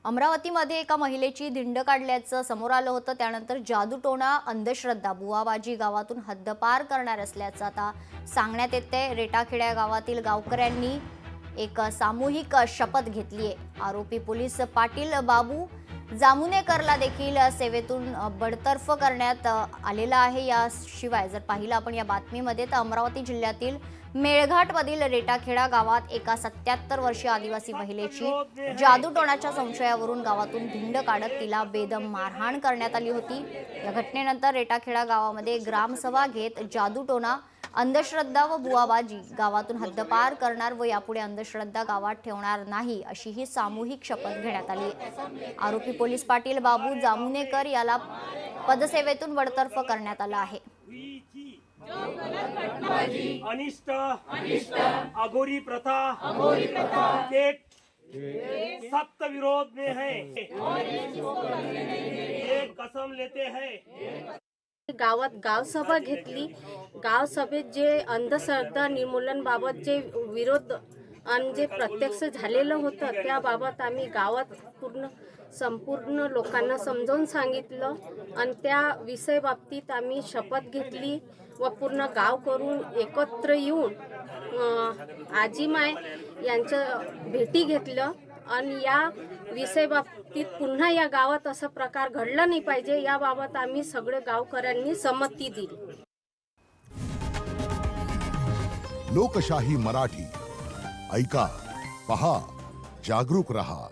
अमरावतीमध्ये एका महिलेची धिंड काढल्याचं समोर आलं होतं। त्यानंतर जादूटोणा, अंधश्रद्धा, बुवाबाजी गावातून हद्दपार करणार असल्याचं आता सांगण्यात येते। रेटाखेड्या गावातील गावकऱ्यांनी एक सामूहिक शपथ घेतली आहे। आरोपी पोलीस पाटील बाबू जामुनेकरला देखील सेवेतून बडतर्फ करण्यात आलेला आहे। याशिवाय जर पाहिलं आपण या बातमीमध्ये तर अमरावती जिल्ह्यातील मेळघाटमधील रेटाखेडा गावात एका 77 वर्षीय आदिवासी महिलेची जादूटोणाच्या संशयावरून गावातून धिंड काढत तिला बेदम मारहाण करण्यात आली होती। या घटनेनंतर रेटाखेडा गावामध्ये ग्रामसभा घेत जादूटोणा, अंधश्रद्धा व बुवाबाजी गावातून हद्दपार करणार व यापुढे अंधश्रद्धा गावात ठेवणार नाही अशी ही सामूहिक शपथ घेण्यात आली। आरोपी पोलीस पाटील बाबू जामुनेकर याला पदसेवेतून बडतर्फ करण्यात आलं आहे। अनिष्ट अघोरी प्रथा के सख्त विरोध में है, ये कसम लेते हैं। गावात गावसभा घेतली। गावसभेत जे अंधश्रद्धा निर्मूलन बाबत जे विरोध आणि जे प्रत्यक्ष झालेलं होतं त्याबाबत आम्ही गावात संपूर्ण लोकांना समजावून सांगितलं आणि त्या विषय बाबतीत आम्ही शपथ घेतली व पूर्ण गाव करून एकत्र येऊन आजीमाय यांचं भेटी घेतलं आणि या विषय बाबतीत पुन्हा या गावात असा प्रकार घडला नाही पाहिजे याबाबत आम्ही सगळे गावकऱ्यांनी संमती दिली। लोकशाही मराठी ऐका, पहा, जागरूक रहा।